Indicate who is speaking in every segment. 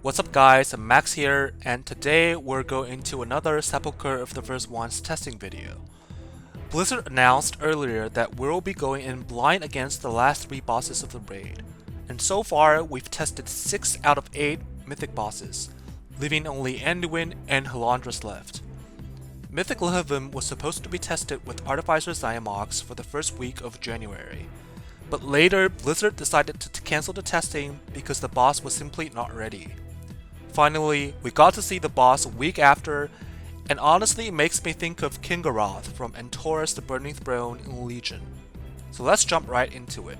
Speaker 1: What's up guys, Max here, and today we're going into another Sepulcher of the First Ones testing video. Blizzard announced earlier that we'll be going in blind against the last 3 bosses of the raid, and so far we've tested 6 out of 8 mythic bosses, leaving only Anduin and Halandras left. Mythic Lihuvim was supposed to be tested with Artificer Xiamox for the first week of January, but later Blizzard decided to cancel the testing because the boss was simply not ready. Finally, we got to see the boss a week after, and honestly it makes me think of Kingaroth from Antorus the Burning Throne in Legion. So let's jump right into it.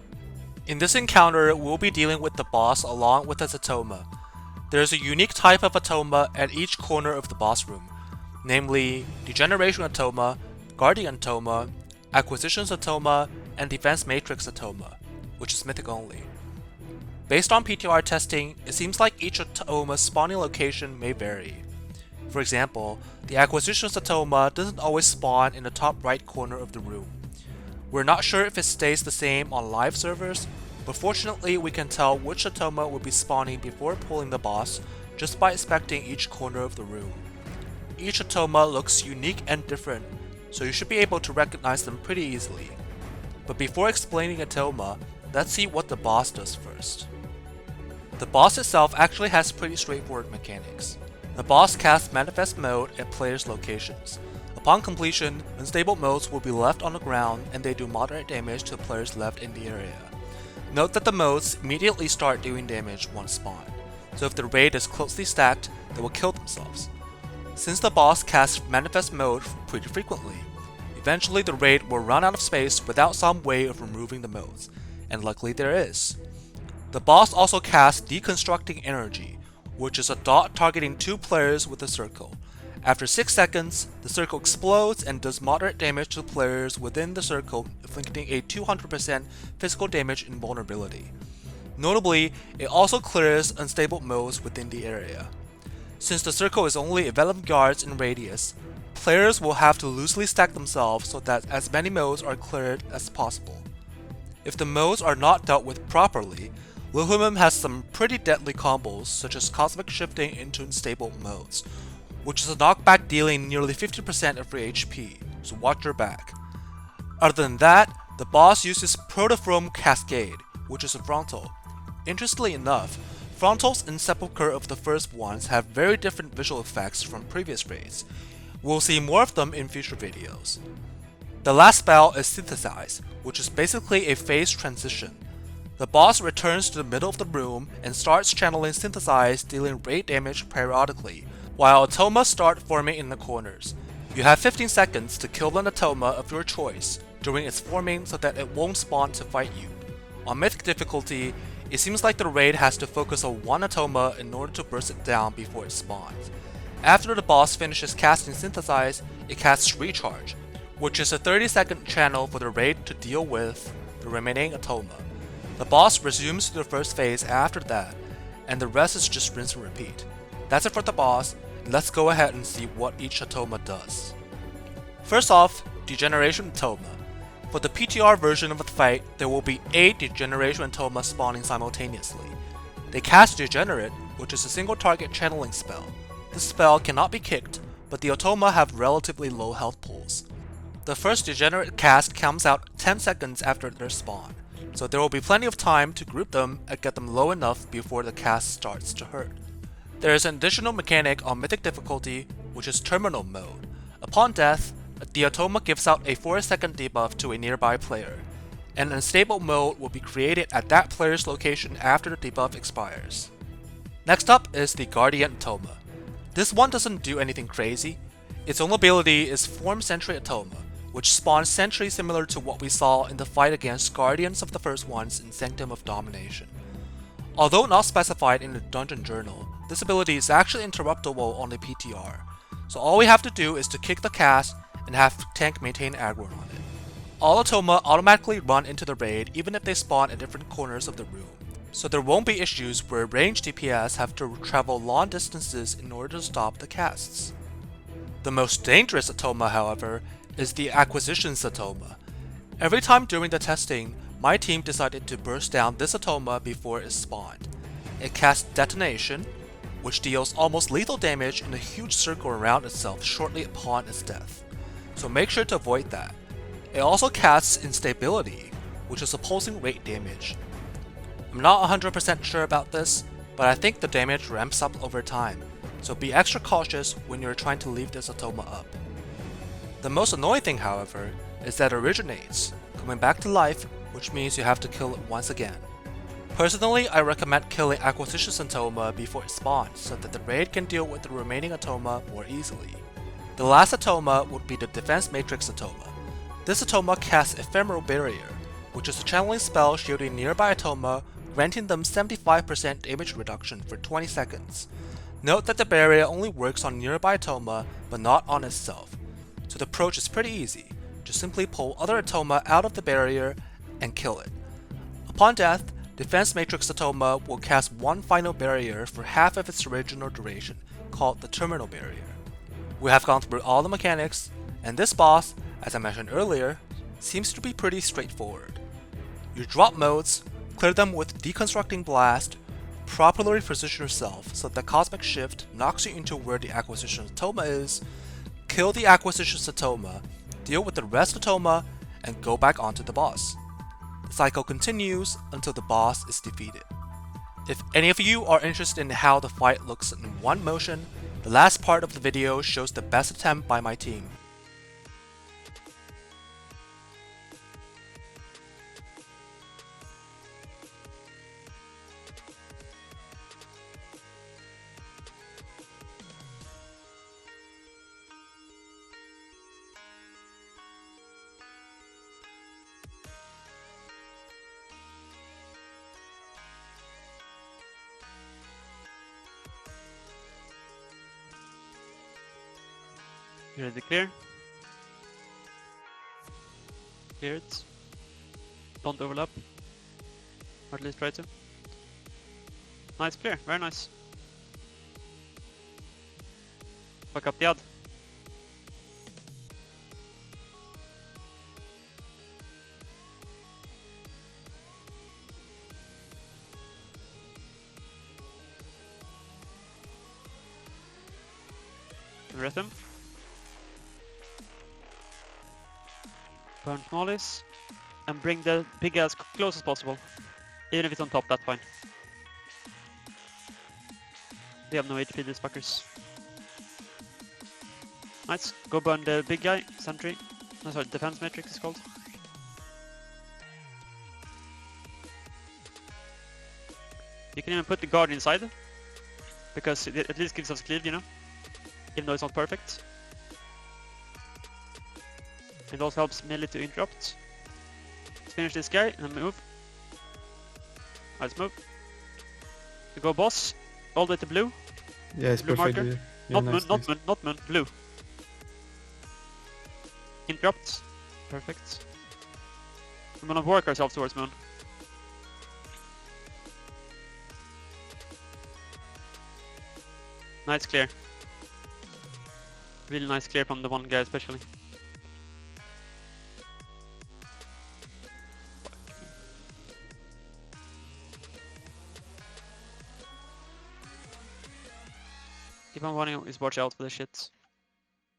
Speaker 1: In this encounter, we'll be dealing with the boss along with the Satoma. There's a unique type of Atoma at each corner of the boss room, namely Degeneration Atoma, Guardian Atoma, Acquisitions Atoma, and Defense Matrix Atoma, which is mythic only. Based on PTR testing, it seems like each Atoma's spawning location may vary. For example, the Acquisitions Atoma doesn't always spawn in the top right corner of the room. We're not sure if it stays the same on live servers, but fortunately we can tell which Atoma will be spawning before pulling the boss just by inspecting each corner of the room. Each Atoma looks unique and different, so you should be able to recognize them pretty easily. But before explaining Atoma, let's see what the boss does first. The boss itself actually has pretty straightforward mechanics. The boss casts Manifest Mode at players' locations. Upon completion, unstable modes will be left on the ground and they do moderate damage to players left in the area. Note that the modes immediately start doing damage once spawned, so if the raid is closely stacked, they will kill themselves. Since the boss casts Manifest Mode pretty frequently, eventually the raid will run out of space without some way of removing the modes, and luckily there is. The boss also casts Deconstructing Energy, which is a dot targeting 2 players with a circle. After 6 seconds, the circle explodes and does moderate damage to players within the circle, inflicting a 200% physical damage invulnerability. Notably, it also clears unstable modes within the area. Since the circle is only 11 yards in radius, players will have to loosely stack themselves so that as many modes are cleared as possible. If the modes are not dealt with properly, Lihuvim has some pretty deadly combos such as Cosmic Shifting into unstable modes, which is a knockback dealing nearly 50% of free HP, so watch your back. Other than that, the boss uses Protophrome Cascade, which is a frontal. Interestingly enough, frontals in Sepulcher of the First Ones have very different visual effects from previous raids. We'll see more of them in future videos. The last spell is Synthesize, which is basically a phase transition. The boss returns to the middle of the room and starts channeling Synthesize, dealing raid damage periodically, while Atoma start forming in the corners. You have 15 seconds to kill an Atoma of your choice during its forming so that it won't spawn to fight you. On Mythic difficulty, it seems like the raid has to focus on one Atoma in order to burst it down before it spawns. After the boss finishes casting Synthesize, it casts Recharge, which is a 30-second channel for the raid to deal with the remaining Atoma. The boss resumes to the first phase after that, and the rest is just rinse and repeat. That's it for the boss, and let's go ahead and see what each Atoma does. First off, Degeneration Atoma. For the PTR version of the fight, there will be 8 Degeneration Atoma spawning simultaneously. They cast Degenerate, which is a single target channeling spell. This spell cannot be kicked, but the Atoma have relatively low health pools. The first Degenerate cast comes out 10 seconds after their spawn, so there will be plenty of time to group them and get them low enough before the cast starts to hurt. There is an additional mechanic on Mythic difficulty, which is Terminal Mode. Upon death, the Atoma gives out a 4-second debuff to a nearby player. An unstable mode will be created at that player's location after the debuff expires. Next up is the Guardian Atoma. This one doesn't do anything crazy. Its only ability is Form Sentry Atoma, which spawns Sentry similar to what we saw in the fight against Guardians of the First Ones in Sanctum of Domination. Although not specified in the Dungeon Journal, this ability is actually interruptible on the PTR, so all we have to do is to kick the cast and have tank maintain aggro on it. All Atoma automatically run into the raid even if they spawn at different corners of the room, so there won't be issues where ranged DPS have to travel long distances in order to stop the casts. The most dangerous Atoma, however, is the Acquisitions Atoma. Every time during the testing, my team decided to burst down this Atoma before it spawned. It casts Detonation, which deals almost lethal damage in a huge circle around itself shortly upon its death, so make sure to avoid that. It also casts Instability, which is a pulsing rate damage. I'm not 100% sure about this, but I think the damage ramps up over time, so be extra cautious when you're trying to leave this Atoma up. The most annoying thing, however, is that it originates, coming back to life, which means you have to kill it once again. Personally, I recommend killing Acquisition Satoma before it spawns so that the raid can deal with the remaining Atoma more easily. The last Atoma would be the Defense Matrix Atoma. This Atoma casts Ephemeral Barrier, which is a channeling spell shielding nearby Atoma, granting them 75% damage reduction for 20 seconds. Note that the barrier only works on nearby Atoma, but not on itself, so the approach is pretty easy. Just simply pull other Atoma out of the barrier and kill it. Upon death, Defense Matrix Atoma will cast one final barrier for half of its original duration, called the Terminal Barrier. We have gone through all the mechanics, and this boss, as I mentioned earlier, seems to be pretty straightforward. You drop modes, clear them with Deconstructing Blast, properly position yourself so that Cosmic Shift knocks you into where the Acquisition Satoma is, kill the Acquisition Satoma, deal with the rest of Atoma, and go back onto the boss. The cycle continues until the boss is defeated. If any of you are interested in how the fight looks in one motion, the last part of the video shows the best attempt by my team.
Speaker 2: You ready to clear? Clear it. Don't overlap. Or at least try to. Nice clear, very nice. Fuck up the ad. Rhythm. Burn Mollies. And bring the pig as close as possible. Even if it's on top, that's fine. They have no HP, these fuckers. Nice. Go burn the big guy, sentry. No, sorry, defense matrix is called. You can even put the guard inside. Because it at least gives us cleave, you know? Even though it's not perfect. It also helps melee to interrupt. Let's finish this guy and then move. Let's move. You go boss, all the way to blue.
Speaker 3: Yeah, it's
Speaker 2: Blue
Speaker 3: perfect.
Speaker 2: marker.
Speaker 3: Yeah,
Speaker 2: Not
Speaker 3: nice,
Speaker 2: moon,
Speaker 3: nice.
Speaker 2: not moon, not moon, blue. Interrupt. Perfect. I'm gonna work ourselves towards moon. Nice clear. Really nice clear from the one guy especially. Keep on running, just watch out for the shit.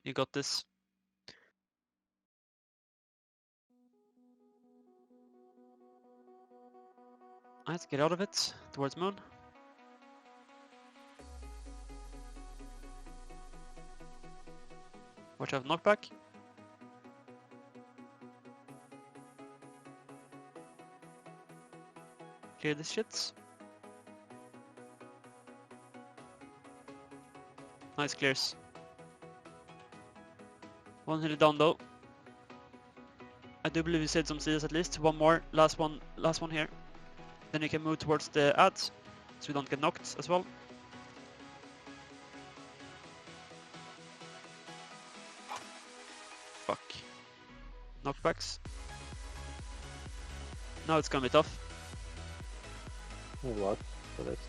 Speaker 2: You got this. Nice, get out of it. Towards moon. Watch out, knockback. Clear this shit. Nice clears. One hit it down though. I do believe you saved some CS at least. One more, last one here. Then you can move towards the ad, so we don't get knocked as well. Fuck. Knockbacks. Now it's gonna be tough.
Speaker 4: What? So that's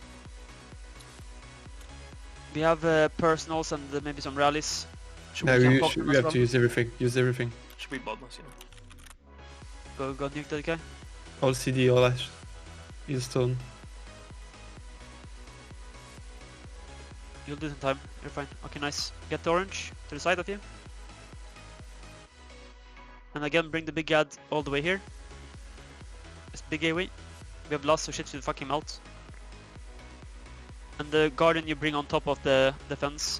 Speaker 2: We have personals and maybe some rallies.
Speaker 3: No,
Speaker 2: camp
Speaker 3: we
Speaker 2: block them
Speaker 3: have
Speaker 2: as well?
Speaker 3: to use everything. Use everything.
Speaker 4: should be bottomless, you know.
Speaker 2: Go nuke that guy.
Speaker 3: All CD, all Ash. Use stone.
Speaker 2: You'll do it in time. You're fine. Okay, nice. Get the orange to the side of you. And again, bring the big ad all the way here. It's big AoE. We have lost, so shit should fucking melt. And the Guardian you bring on top of the defense.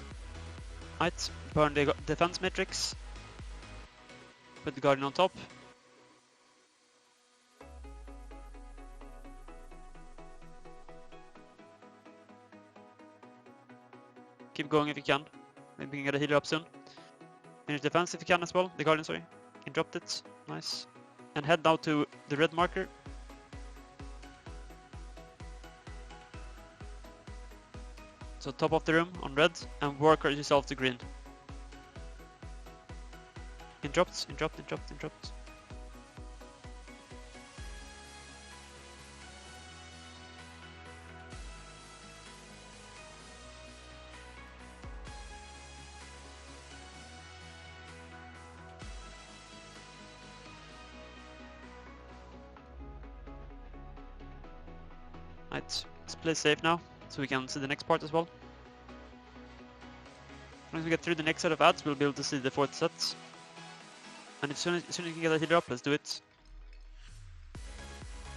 Speaker 2: Right, burn the defense matrix. Put the Guardian on top. Keep going if you can. Maybe we can get a healer up soon. Finish defense if you can as well. The Guardian, sorry. You dropped it. Nice. And head now to the red marker. So top of the room on red, and work yourself to green. Interrupt. Right, let's play safe now, so we can see the next part as well. Once we get through the next set of ads, we'll be able to see the fourth set. And as soon as you can get a healer up, let's do it.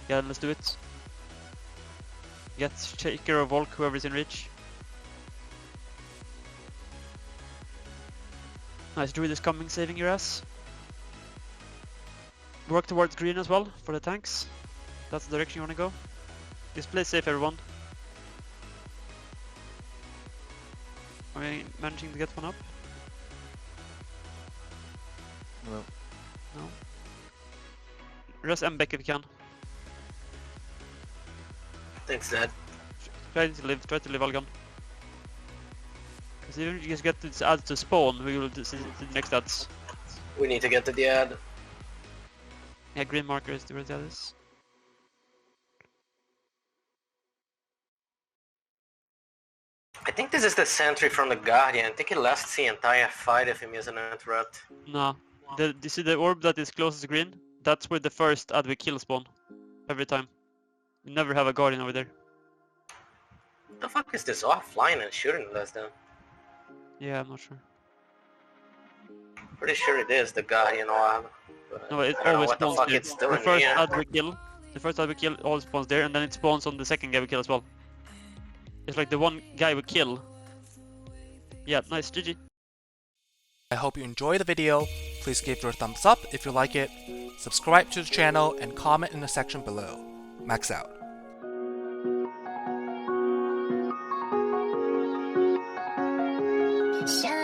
Speaker 2: Yeah, let's do it. Get Shaker or Volk, whoever's in reach. Nice, Druid is coming, saving your ass. Work towards green as well, for the tanks. That's the direction you want to go. Just play safe, everyone. Are we managing to get one up?
Speaker 4: No.
Speaker 2: No. Rest M back if you can.
Speaker 5: Thanks, Dad.
Speaker 2: Try to live Algon. Because even if you just get this ad to spawn, we will see the next ads.
Speaker 5: We need to get to the ad.
Speaker 2: Yeah, green marker is where the ad is.
Speaker 5: I think this is the sentry from the Guardian. I think he lasts the entire fight if him using an interrupt.
Speaker 2: No. Do you see the orb that is closest to green? That's where the first ad we kill spawn. Every time. We never have a Guardian over there.
Speaker 5: What the fuck is this offline and shooting less than?
Speaker 2: Yeah, I'm not sure.
Speaker 5: Pretty sure it is the Guardian orb.
Speaker 2: No, it
Speaker 5: I don't know
Speaker 2: always
Speaker 5: what the
Speaker 2: spawns
Speaker 5: fuck
Speaker 2: there.
Speaker 5: it's doing
Speaker 2: The first
Speaker 5: here.
Speaker 2: ad we kill. The first ad we kill always spawns there, and then it spawns on the second guy we kill as well. It's like the one guy we kill. Yeah, nice, GG.
Speaker 1: I hope you enjoy the video. Please give your thumbs up if you like it, subscribe to the channel, and comment in the section below. Max out.
Speaker 6: Shine.